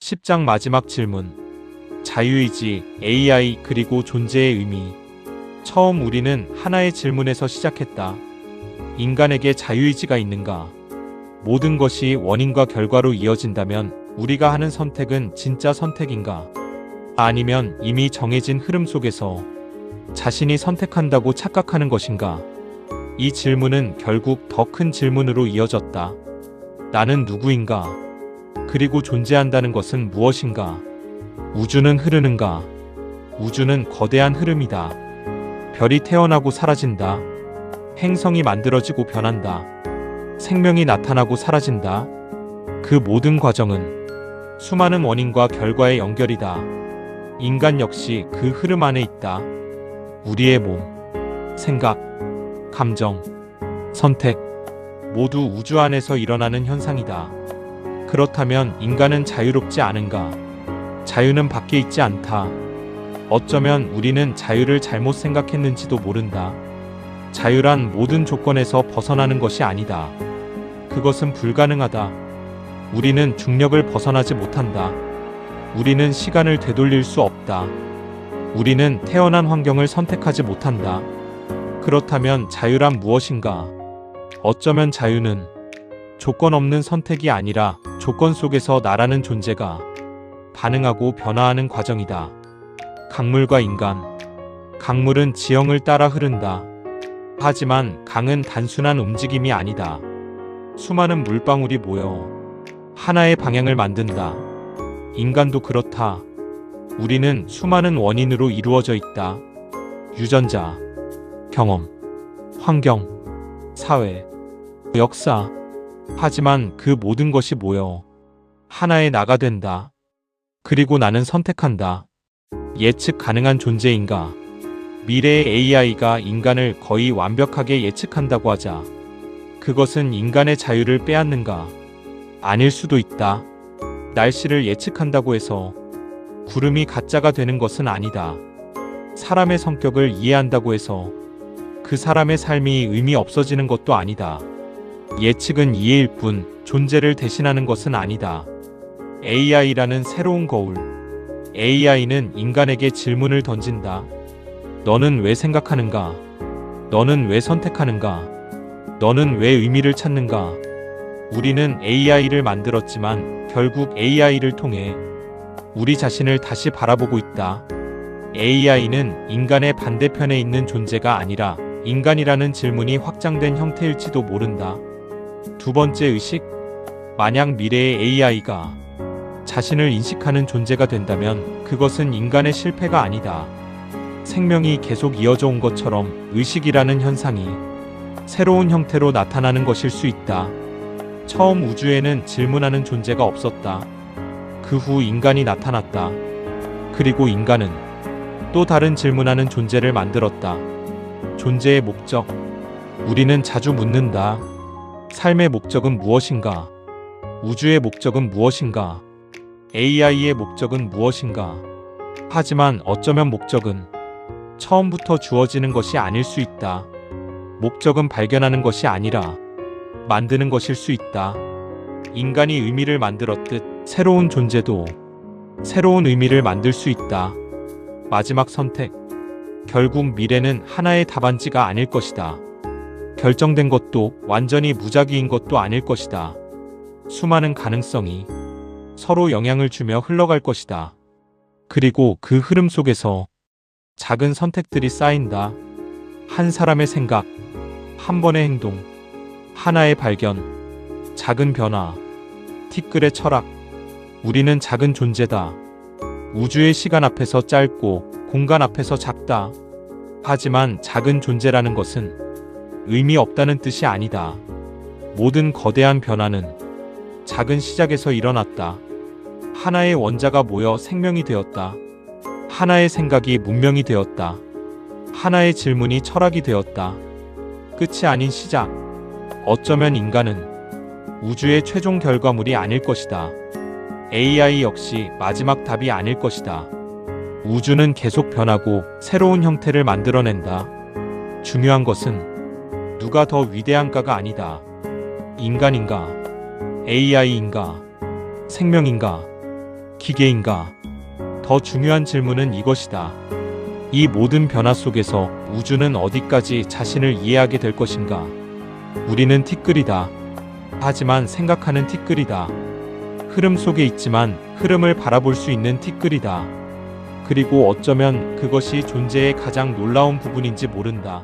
10장 마지막 질문. 자유의지, AI 그리고 존재의 의미. 처음 우리는 하나의 질문에서 시작했다. 인간에게 자유의지가 있는가? 모든 것이 원인과 결과로 이어진다면 우리가 하는 선택은 진짜 선택인가? 아니면 이미 정해진 흐름 속에서 자신이 선택한다고 착각하는 것인가? 이 질문은 결국 더 큰 질문으로 이어졌다. 나는 누구인가? 그리고 존재한다는 것은 무엇인가? 우주는 흐르는가? 우주는 거대한 흐름이다. 별이 태어나고 사라진다. 행성이 만들어지고 변한다. 생명이 나타나고 사라진다. 그 모든 과정은 수많은 원인과 결과의 연결이다. 인간 역시 그 흐름 안에 있다. 우리의 몸, 생각, 감정, 선택, 모두 우주 안에서 일어나는 현상이다. 그렇다면 인간은 자유롭지 않은가? 자유는 밖에 있지 않다. 어쩌면 우리는 자유를 잘못 생각했는지도 모른다. 자유란 모든 조건에서 벗어나는 것이 아니다. 그것은 불가능하다. 우리는 중력을 벗어나지 못한다. 우리는 시간을 되돌릴 수 없다. 우리는 태어난 환경을 선택하지 못한다. 그렇다면 자유란 무엇인가? 어쩌면 자유는 조건 없는 선택이 아니라 조건 속에서 나라는 존재가 반응하고 변화하는 과정이다. 강물과 인간. 강물은 지형을 따라 흐른다. 하지만 강은 단순한 움직임이 아니다. 수많은 물방울이 모여 하나의 방향을 만든다. 인간도 그렇다. 우리는 수많은 원인으로 이루어져 있다. 유전자, 경험, 환경, 사회, 역사. 하지만 그 모든 것이 모여 하나의 나가 된다. 그리고 나는 선택한다. 예측 가능한 존재인가? 미래의 AI가 인간을 거의 완벽하게 예측한다고 하자. 그것은 인간의 자유를 빼앗는가? 아닐 수도 있다. 날씨를 예측한다고 해서 구름이 가짜가 되는 것은 아니다. 사람의 성격을 이해한다고 해서 그 사람의 삶이 의미 없어지는 것도 아니다. 예측은 이해일 뿐 존재를 대신하는 것은 아니다. AI라는 새로운 거울. AI는 인간에게 질문을 던진다. 너는 왜 생각하는가? 너는 왜 선택하는가? 너는 왜 의미를 찾는가? 우리는 AI를 만들었지만 결국 AI를 통해 우리 자신을 다시 바라보고 있다. AI는 인간의 반대편에 있는 존재가 아니라 인간이라는 질문이 확장된 형태일지도 모른다. 두 번째 의식. 만약 미래의 AI가 자신을 인식하는 존재가 된다면 그것은 인간의 실패가 아니다. 생명이 계속 이어져 온 것처럼 의식이라는 현상이 새로운 형태로 나타나는 것일 수 있다. 처음 우주에는 질문하는 존재가 없었다. 그 후 인간이 나타났다. 그리고 인간은 또 다른 질문하는 존재를 만들었다. 존재의 목적. 우리는 자주 묻는다. 삶의 목적은 무엇인가? 우주의 목적은 무엇인가? AI의 목적은 무엇인가? 하지만 어쩌면 목적은 처음부터 주어지는 것이 아닐 수 있다. 목적은 발견하는 것이 아니라 만드는 것일 수 있다. 인간이 의미를 만들었듯 새로운 존재도 새로운 의미를 만들 수 있다. 마지막 선택. 결국 미래는 하나의 답안지가 아닐 것이다. 결정된 것도 완전히 무작위인 것도 아닐 것이다. 수많은 가능성이 서로 영향을 주며 흘러갈 것이다. 그리고 그 흐름 속에서 작은 선택들이 쌓인다. 한 사람의 생각, 한 번의 행동, 하나의 발견, 작은 변화, 티끌의 철학. 우리는 작은 존재다. 우주의 시간 앞에서 짧고 공간 앞에서 작다. 하지만 작은 존재라는 것은 의미 없다는 뜻이 아니다. 모든 거대한 변화는 작은 시작에서 일어났다. 하나의 원자가 모여 생명이 되었다. 하나의 생각이 문명이 되었다. 하나의 질문이 철학이 되었다. 끝이 아닌 시작. 어쩌면 인간은 우주의 최종 결과물이 아닐 것이다. AI 역시 마지막 답이 아닐 것이다. 우주는 계속 변하고 새로운 형태를 만들어낸다. 중요한 것은 누가 더 위대한가가 아니다. 인간인가? AI인가? 생명인가? 기계인가? 더 중요한 질문은 이것이다. 이 모든 변화 속에서 우주는 어디까지 자신을 이해하게 될 것인가? 우리는 티끌이다. 하지만 생각하는 티끌이다. 흐름 속에 있지만 흐름을 바라볼 수 있는 티끌이다. 그리고 어쩌면 그것이 존재의 가장 놀라운 부분인지 모른다.